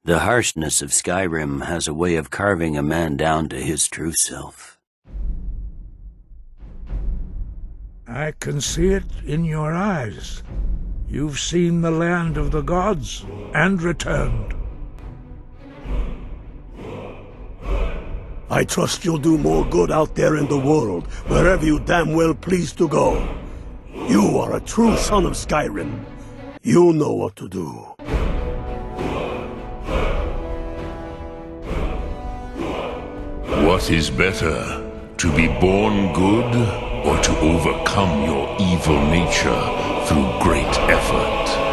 The harshness of Skyrim has a way of carving a man down to his true self. I can see it in your eyes. You've seen the land of the gods and returned. I trust you'll do more good out there in the world, wherever you damn well please to go. You are a true son of Skyrim. You know what to do. What is better, to be born good, or to overcome your evil nature through great effort?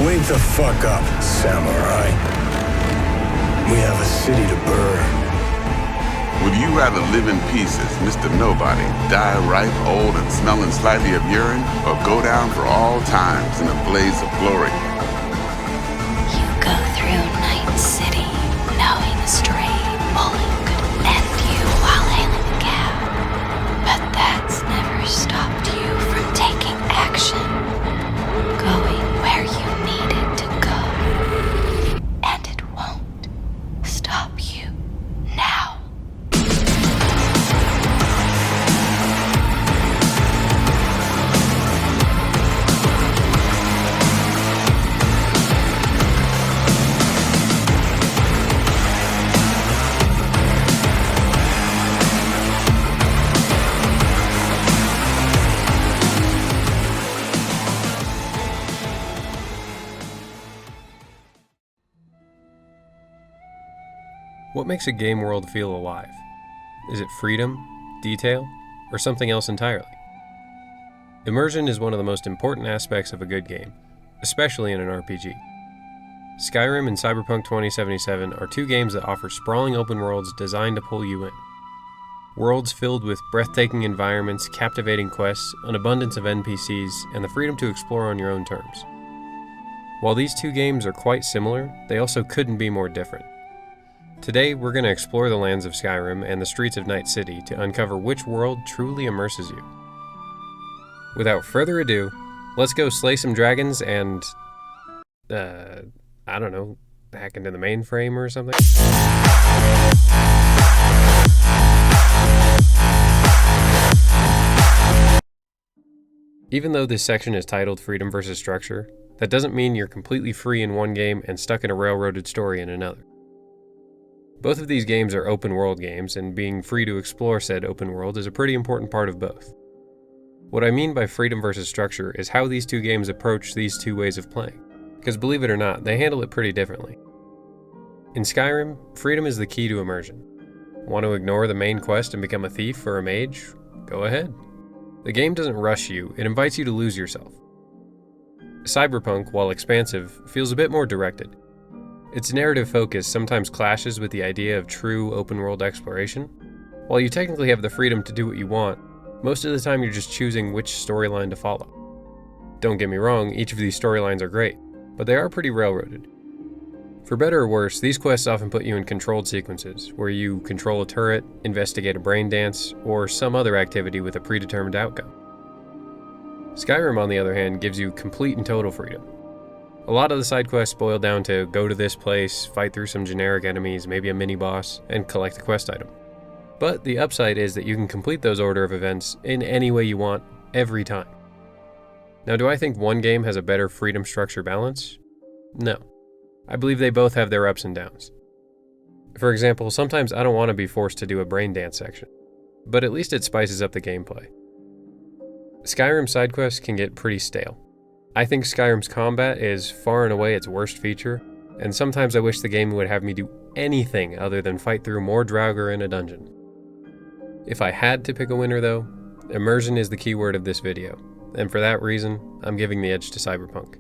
Wake the fuck up, samurai. We have a city to burn. Would you rather live in pieces, Mr. Nobody, die ripe, old, and smelling slightly of urine, or go down for all times in a blaze of glory? You go through Night City, knowing a stray bullet could end you while hailing a cab. But that's never stopped you from taking action, going where you needed to go. And it won't stop you now. What makes a game world feel alive? Is it freedom, detail, or something else entirely? Immersion is one of the most important aspects of a good game, especially in an RPG. Skyrim and Cyberpunk 2077 are two games that offer sprawling open worlds designed to pull you in. Worlds filled with breathtaking environments, captivating quests, an abundance of NPCs, and the freedom to explore on your own terms. While these two games are quite similar, they also couldn't be more different. Today, we're going to explore the lands of Skyrim and the streets of Night City to uncover which world truly immerses you. Without further ado, let's go slay some dragons and, I don't know, hack into the mainframe or something? Even though this section is titled Freedom versus Structure, that doesn't mean you're completely free in one game and stuck in a railroaded story in another. Both of these games are open world games, and being free to explore said open world is a pretty important part of both. What I mean by freedom versus structure is how these two games approach these two ways of playing, because believe it or not, they handle it pretty differently. In Skyrim, freedom is the key to immersion. Want to ignore the main quest and become a thief or a mage? Go ahead. The game doesn't rush you, it invites you to lose yourself. Cyberpunk, while expansive, feels a bit more directed. Its narrative focus sometimes clashes with the idea of true open-world exploration. While you technically have the freedom to do what you want, most of the time you're just choosing which storyline to follow. Don't get me wrong, each of these storylines are great, but they are pretty railroaded. For better or worse, these quests often put you in controlled sequences, where you control a turret, investigate a brain dance, or some other activity with a predetermined outcome. Skyrim, on the other hand, gives you complete and total freedom. A lot of the side quests boil down to go to this place, fight through some generic enemies, maybe a mini-boss, and collect a quest item. But the upside is that you can complete those order of events in any way you want, every time. Now, do I think one game has a better freedom structure balance? No. I believe they both have their ups and downs. For example, sometimes I don't want to be forced to do a brain dance section, but at least it spices up the gameplay. Skyrim side quests can get pretty stale. I think Skyrim's combat is far and away its worst feature, and sometimes I wish the game would have me do anything other than fight through more Draugr in a dungeon. If I had to pick a winner though, immersion is the key word of this video, and for that reason, I'm giving the edge to Cyberpunk.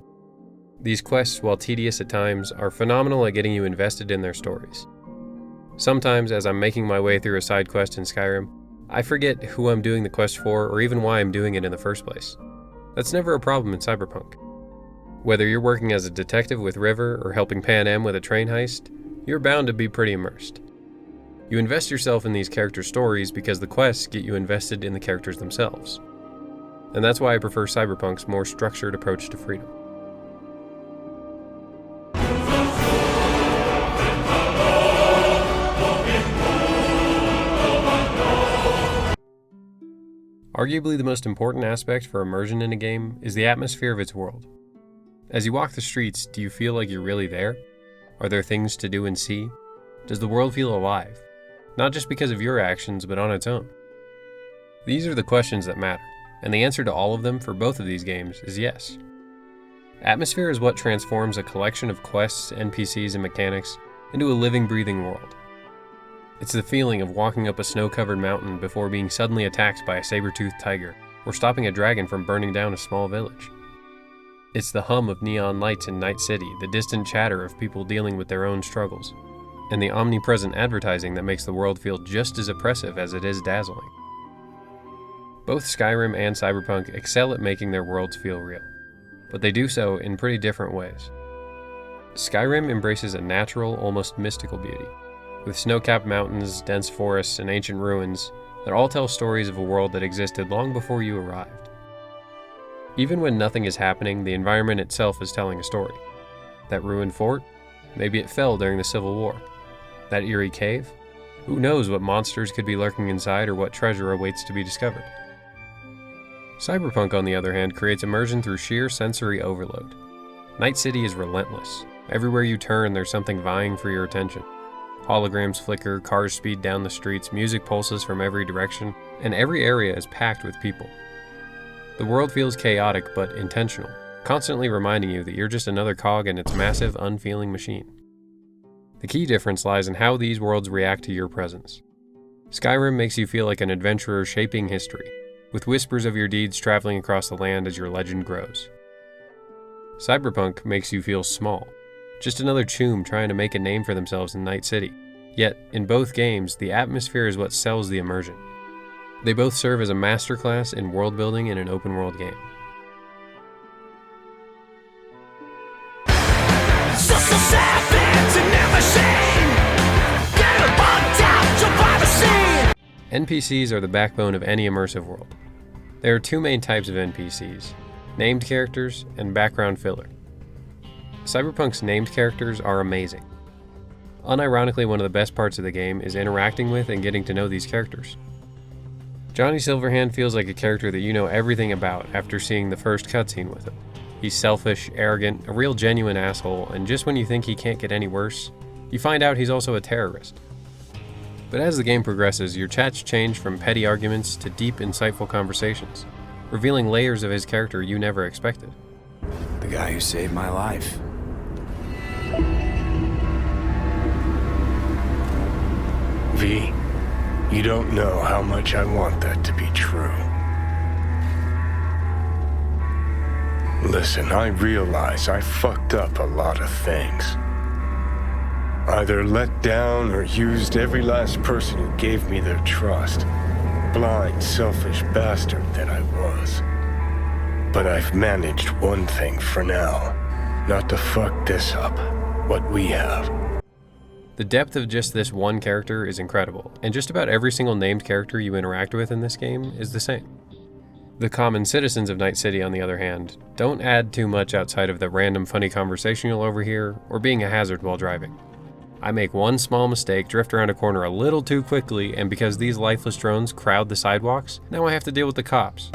These quests, while tedious at times, are phenomenal at getting you invested in their stories. Sometimes, as I'm making my way through a side quest in Skyrim, I forget who I'm doing the quest for or even why I'm doing it in the first place. That's never a problem in Cyberpunk. Whether you're working as a detective with River or helping Pan Am with a train heist, you're bound to be pretty immersed. You invest yourself in these characters' stories because the quests get you invested in the characters themselves. And that's why I prefer Cyberpunk's more structured approach to freedom. Arguably the most important aspect for immersion in a game is the atmosphere of its world. As you walk the streets, do you feel like you're really there? Are there things to do and see? Does the world feel alive? Not just because of your actions, but on its own. These are the questions that matter, and the answer to all of them for both of these games is yes. Atmosphere is what transforms a collection of quests, NPCs, and mechanics into a living, breathing world. It's the feeling of walking up a snow-covered mountain before being suddenly attacked by a saber-toothed tiger, or stopping a dragon from burning down a small village. It's the hum of neon lights in Night City, the distant chatter of people dealing with their own struggles, and the omnipresent advertising that makes the world feel just as oppressive as it is dazzling. Both Skyrim and Cyberpunk excel at making their worlds feel real, but they do so in pretty different ways. Skyrim embraces a natural, almost mystical beauty, with snow-capped mountains, dense forests, and ancient ruins that all tell stories of a world that existed long before you arrived. Even when nothing is happening, the environment itself is telling a story. That ruined fort? Maybe it fell during the Civil War. That eerie cave? Who knows what monsters could be lurking inside or what treasure awaits to be discovered. Cyberpunk, on the other hand, creates immersion through sheer sensory overload. Night City is relentless. Everywhere you turn, there's something vying for your attention. Holograms flicker, cars speed down the streets, music pulses from every direction, and every area is packed with people. The world feels chaotic but intentional, constantly reminding you that you're just another cog in its massive, unfeeling machine. The key difference lies in how these worlds react to your presence. Skyrim makes you feel like an adventurer shaping history, with whispers of your deeds traveling across the land as your legend grows. Cyberpunk makes you feel small, just another chum trying to make a name for themselves in Night City. Yet, in both games, the atmosphere is what sells the immersion. They both serve as a masterclass in world building in an open world game. NPCs are the backbone of any immersive world. There are two main types of NPCs, named characters and background filler. Cyberpunk's named characters are amazing. Unironically, one of the best parts of the game is interacting with and getting to know these characters. Johnny Silverhand feels like a character that you know everything about after seeing the first cutscene with him. He's selfish, arrogant, a real genuine asshole, and just when you think he can't get any worse, you find out he's also a terrorist. But as the game progresses, your chats change from petty arguments to deep, insightful conversations, revealing layers of his character you never expected. The guy who saved my life. V, you don't know how much I want that to be true. Listen, I realize I fucked up a lot of things. Either let down or used every last person who gave me their trust. Blind, selfish bastard that I was. But I've managed one thing for now. Not to fuck this up. What we have. The depth of just this one character is incredible, and just about every single named character you interact with in this game is the same. The common citizens of Night City, on the other hand, don't add too much outside of the random funny conversation you'll overhear or being a hazard while driving. I make one small mistake, drift around a corner a little too quickly, and because these lifeless drones crowd the sidewalks, now I have to deal with the cops.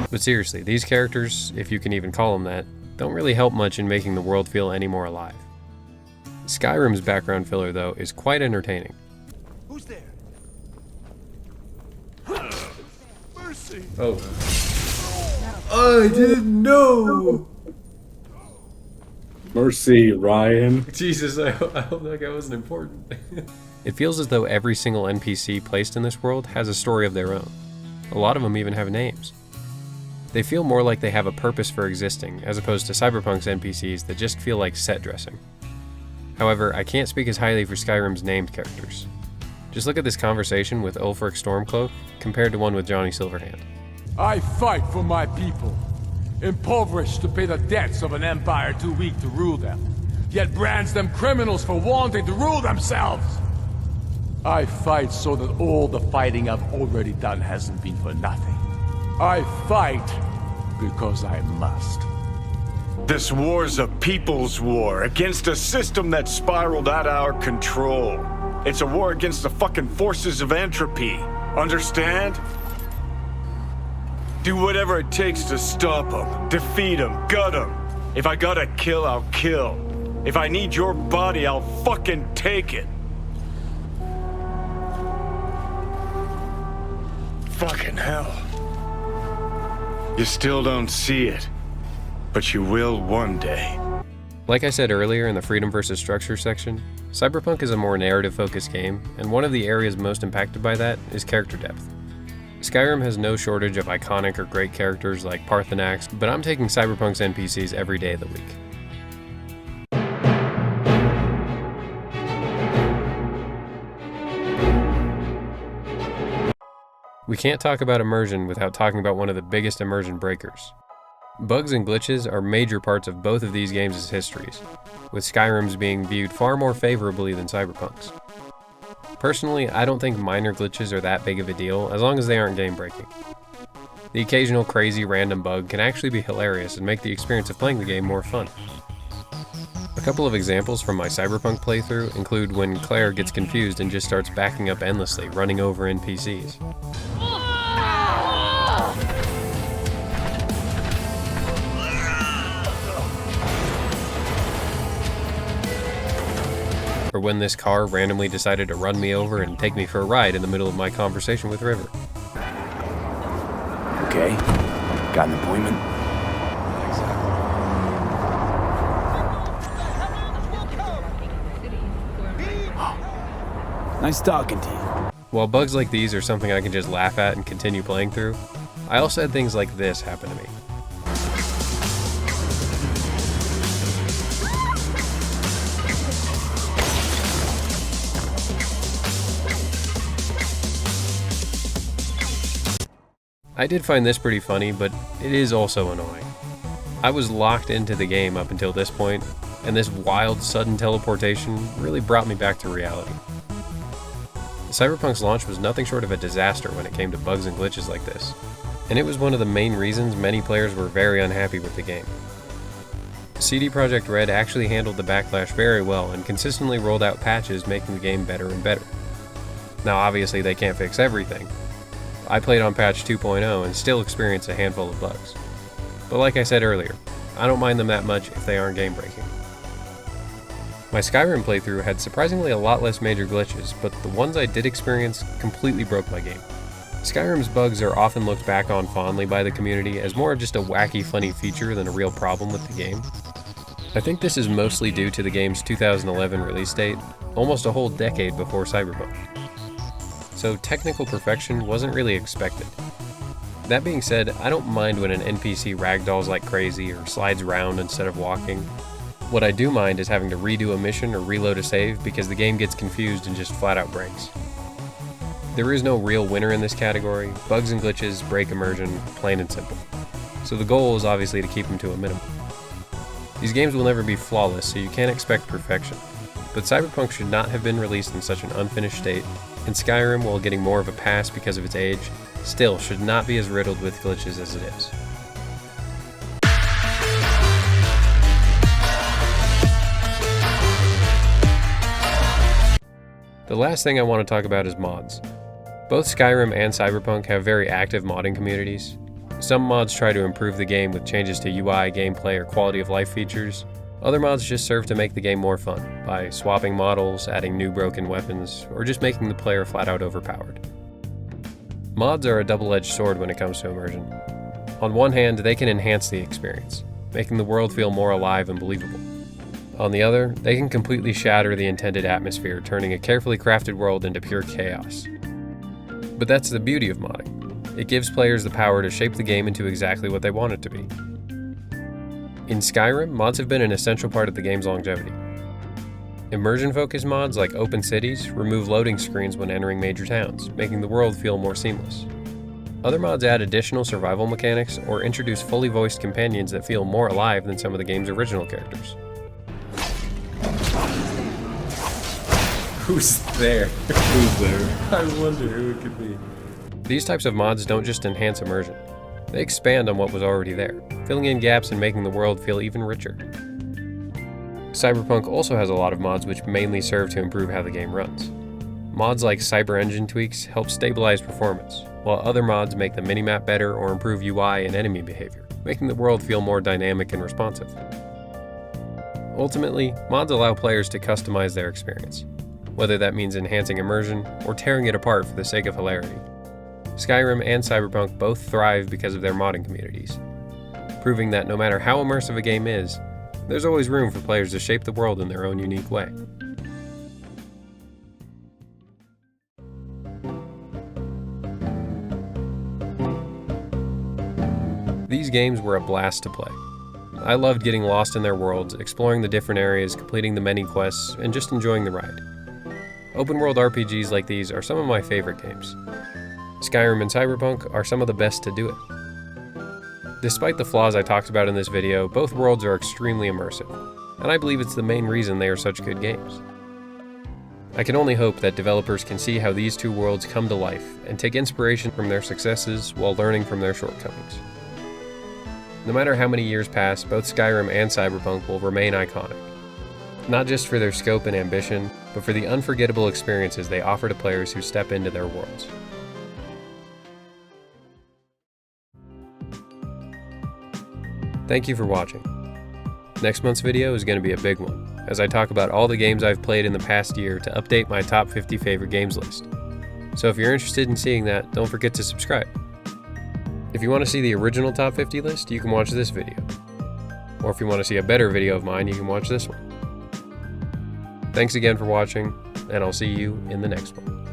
But seriously, these characters, if you can even call them that, don't really help much in making the world feel any more alive. Skyrim's background filler, though, is quite entertaining. Who's there? Mercy! Oh. I didn't know! Mercy, Ryan. Jesus, I hope that guy wasn't important. It feels as though every single NPC placed in this world has a story of their own. A lot of them even have names. They feel more like they have a purpose for existing, as opposed to Cyberpunk's NPCs that just feel like set dressing. However, I can't speak as highly for Skyrim's named characters. Just look at this conversation with Ulfric Stormcloak compared to one with Johnny Silverhand. I fight for my people, impoverished to pay the debts of an empire too weak to rule them, yet brands them criminals for wanting to rule themselves. I fight so that all the fighting I've already done hasn't been for nothing. I fight because I must. This war's a people's war against a system that spiraled out of our control. It's a war against the fucking forces of entropy. Understand? Do whatever it takes to stop them, defeat them, gut them. If I gotta kill, I'll kill. If I need your body, I'll fucking take it. Fucking hell. You still don't see it, but you will one day. Like I said earlier in the Freedom versus Structure section, Cyberpunk is a more narrative-focused game, and one of the areas most impacted by that is character depth. Skyrim has no shortage of iconic or great characters like Parthenax, but I'm taking Cyberpunk's NPCs every day of the week. We can't talk about immersion without talking about one of the biggest immersion breakers. Bugs and glitches are major parts of both of these games' histories, with Skyrim's being viewed far more favorably than Cyberpunk's. Personally, I don't think minor glitches are that big of a deal as long as they aren't game-breaking. The occasional crazy random bug can actually be hilarious and make the experience of playing the game more fun. A couple of examples from my Cyberpunk playthrough include when Claire gets confused and just starts backing up endlessly, running over NPCs. Or when this car randomly decided to run me over and take me for a ride in the middle of my conversation with River. Okay, got an appointment? Nice talking to you. While bugs like these are something I can just laugh at and continue playing through, I also had things like this happen to me. I did find this pretty funny, but it is also annoying. I was locked into the game up until this point, and this wild, sudden teleportation really brought me back to reality. Cyberpunk's launch was nothing short of a disaster when it came to bugs and glitches like this, and it was one of the main reasons many players were very unhappy with the game. CD Projekt Red actually handled the backlash very well and consistently rolled out patches making the game better and better. Now obviously they can't fix everything. I played on patch 2.0 and still experienced a handful of bugs. But like I said earlier, I don't mind them that much if they aren't game-breaking. My Skyrim playthrough had surprisingly a lot less major glitches, but the ones I did experience completely broke my game. Skyrim's bugs are often looked back on fondly by the community as more of just a wacky, funny feature than a real problem with the game. I think this is mostly due to the game's 2011 release date, almost a whole decade before Cyberpunk. So technical perfection wasn't really expected. That being said, I don't mind when an NPC ragdolls like crazy or slides around instead of walking. What I do mind is having to redo a mission or reload a save because the game gets confused and just flat out breaks. There is no real winner in this category. Bugs and glitches break immersion, plain and simple. So the goal is obviously to keep them to a minimum. These games will never be flawless, so you can't expect perfection. But Cyberpunk should not have been released in such an unfinished state, and Skyrim, while getting more of a pass because of its age, still should not be as riddled with glitches as it is. The last thing I want to talk about is mods. Both Skyrim and Cyberpunk have very active modding communities. Some mods try to improve the game with changes to UI, gameplay, or quality of life features. Other mods just serve to make the game more fun, by swapping models, adding new broken weapons, or just making the player flat out overpowered. Mods are a double-edged sword when it comes to immersion. On one hand, they can enhance the experience, making the world feel more alive and believable. On the other, they can completely shatter the intended atmosphere, turning a carefully crafted world into pure chaos. But that's the beauty of modding. It gives players the power to shape the game into exactly what they want it to be. In Skyrim, mods have been an essential part of the game's longevity. Immersion-focused mods like open cities remove loading screens when entering major towns, making the world feel more seamless. Other mods add additional survival mechanics or introduce fully voiced companions that feel more alive than some of the game's original characters. Who's there? Who's there? I wonder who it could be. These types of mods don't just enhance immersion. They expand on what was already there, filling in gaps and making the world feel even richer. Cyberpunk also has a lot of mods which mainly serve to improve how the game runs. Mods like Cyber Engine tweaks help stabilize performance, while other mods make the minimap better or improve UI and enemy behavior, making the world feel more dynamic and responsive. Ultimately, mods allow players to customize their experience, whether that means enhancing immersion or tearing it apart for the sake of hilarity. Skyrim and Cyberpunk both thrive because of their modding communities, proving that no matter how immersive a game is, there's always room for players to shape the world in their own unique way. These games were a blast to play. I loved getting lost in their worlds, exploring the different areas, completing the many quests, and just enjoying the ride. Open-world RPGs like these are some of my favorite games. Skyrim and Cyberpunk are some of the best to do it. Despite the flaws I talked about in this video, both worlds are extremely immersive, and I believe it's the main reason they are such good games. I can only hope that developers can see how these two worlds come to life and take inspiration from their successes while learning from their shortcomings. No matter how many years pass, both Skyrim and Cyberpunk will remain iconic. Not just for their scope and ambition, but for the unforgettable experiences they offer to players who step into their worlds. Thank you for watching. Next month's video is going to be a big one, as I talk about all the games I've played in the past year to update my top 50 favorite games list. So if you're interested in seeing that, don't forget to subscribe. If you want to see the original top 50 list, you can watch this video. Or if you want to see a better video of mine, you can watch this one. Thanks again for watching, and I'll see you in the next one.